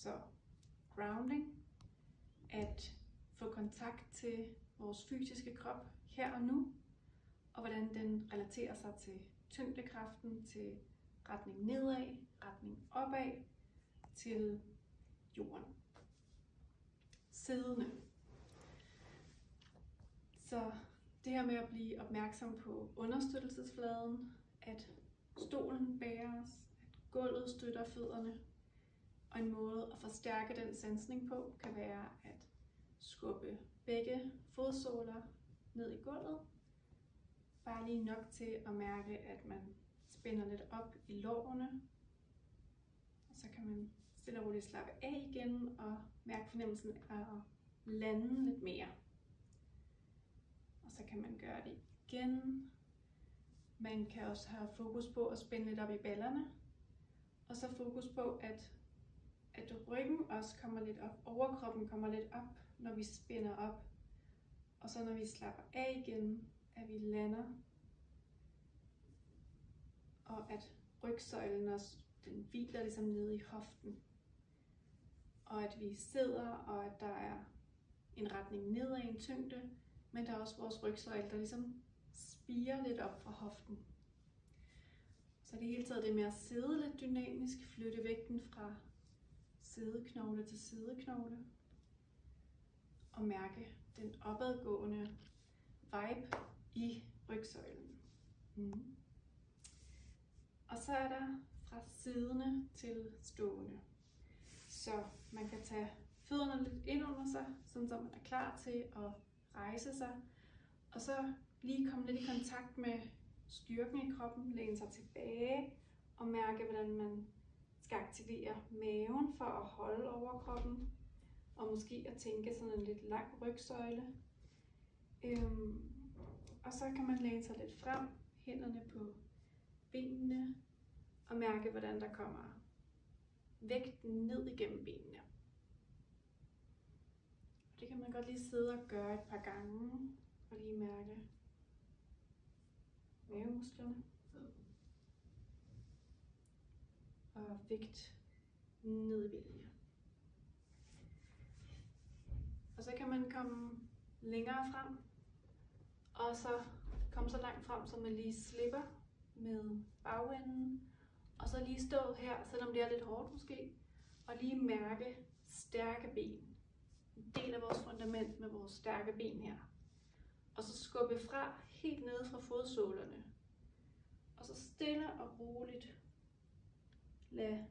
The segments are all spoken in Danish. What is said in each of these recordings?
så grounding, at få kontakt til vores fysiske krop her og nu, og hvordan den relaterer sig til tyngdekraften, til retning nedad, retning opad, til jorden. Siddende. Så det her med at blive opmærksom på understøttelsesfladen, at stolen bærer os, at gulvet støtter fødderne, og en måde at forstærke den sansning på kan være at skubbe begge fodsåler ned i gulvet. Bare lige nok til at mærke, at man spænder lidt op i lårene. Og så kan man stille og roligt slappe af igen og mærke fornemmelsen af at lande lidt mere. Og så kan man gøre det igen. Man kan også have fokus på at spænde lidt op i ballerne. Og så fokus på, at ryggen også kommer lidt op, overkroppen kommer lidt op, når vi spænder op. Og så når vi slapper af igen, at vi lander. Og at rygsøjlen også, den hviler ligesom nede i hoften. Og at vi sidder, og at der er en retning nedad, en tyngde, men der er også vores rygsøjle, der ligesom spirer lidt op fra hoften. Så det hele taget det med at sidde lidt dynamisk, flytte vægten fra sideknogle til sideknogle. Og mærke den opadgående vibe i rygsøjlen. Og så er der fra siddende til stående. Så man kan tage fødderne lidt ind under sig, sådan så man er klar til at rejse sig. Og så lige komme lidt i kontakt med styrken i kroppen, læne sig tilbage og mærke, hvordan man skal aktivere maven for at holde overkroppen. Og måske at tænke sådan en lidt lang rygsøjle. Og så kan man læne sig lidt frem, hænderne på benene, og mærke, hvordan der kommer vægten ned igennem benene. Og det kan man godt lige sidde og gøre et par gange, og lige mærke mavemusklerne. Og vægt ned i benene. Og så kan man komme længere frem, og så komme så langt frem, så man lige slipper med bagenden. Og så lige stå her, selvom det er lidt hårdt måske, og lige mærke stærke ben. En del af vores fundament med vores stærke ben her. Og så skubbe fra helt nede fra fodsålerne. Og så stille og roligt lad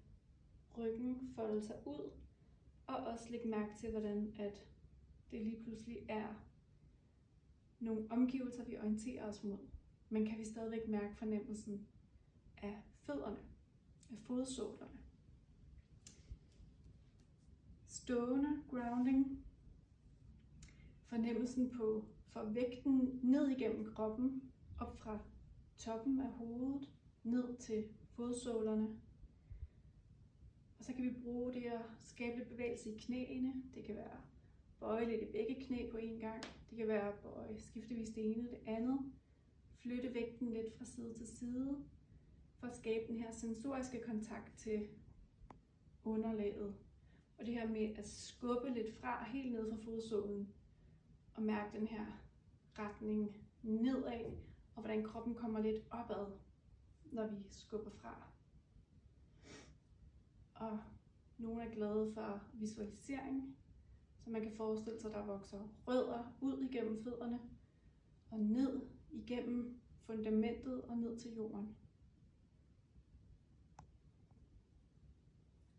ryggen folde sig ud. Og også lægge mærke til, hvordan at det lige pludselig er nogle omgivelser, vi orienterer os mod. Men kan vi stadigvæk mærke fornemmelsen af fødderne, af fodsålerne. Stående grounding. Fornemmelsen på for vægten ned igennem kroppen, op fra toppen af hovedet, ned til fodsålerne. Og så kan vi bruge det at skabe lidt bevægelse i knæene. Det kan være bøje lidt i begge knæ på en gang. Det kan være bøje skiftevis det ene og det andet. Flytte vægten lidt fra side til side, for at skabe den her sensoriske kontakt til underlaget. Og det her med at skubbe lidt fra, helt ned fra fodsålen, og mærke den her retning nedad, og hvordan kroppen kommer lidt opad, når vi skubber fra. Og nogle er glade for visualisering, så man kan forestille sig, at der vokser rødder ud igennem fødderne, og ned igennem fundamentet og ned til jorden.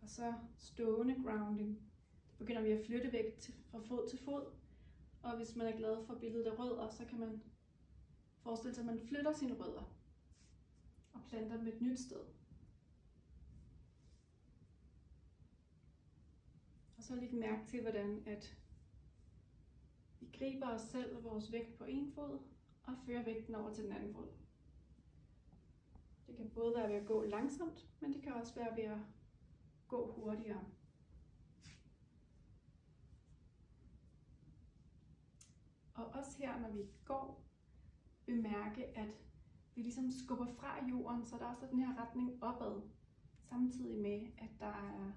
Og så stående grounding. Så begynder vi at flytte vægt fra fod til fod. Og hvis man er glad for billedet af rødder, så kan man forestille sig, at man flytter sine rødder og planter dem et nyt sted. Og så læg mærke til, hvordan at vi griber os selv og vores vægt på en fod og fører vægten over til den anden fod. Det kan både være ved at gå langsomt, men det kan også være ved at gå hurtigere. Og også her, når vi går, bemærke, at vi ligesom skubber fra jorden, så der også er den her retning opad, samtidig med, at der er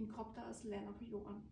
en krop, der også lander på jorden.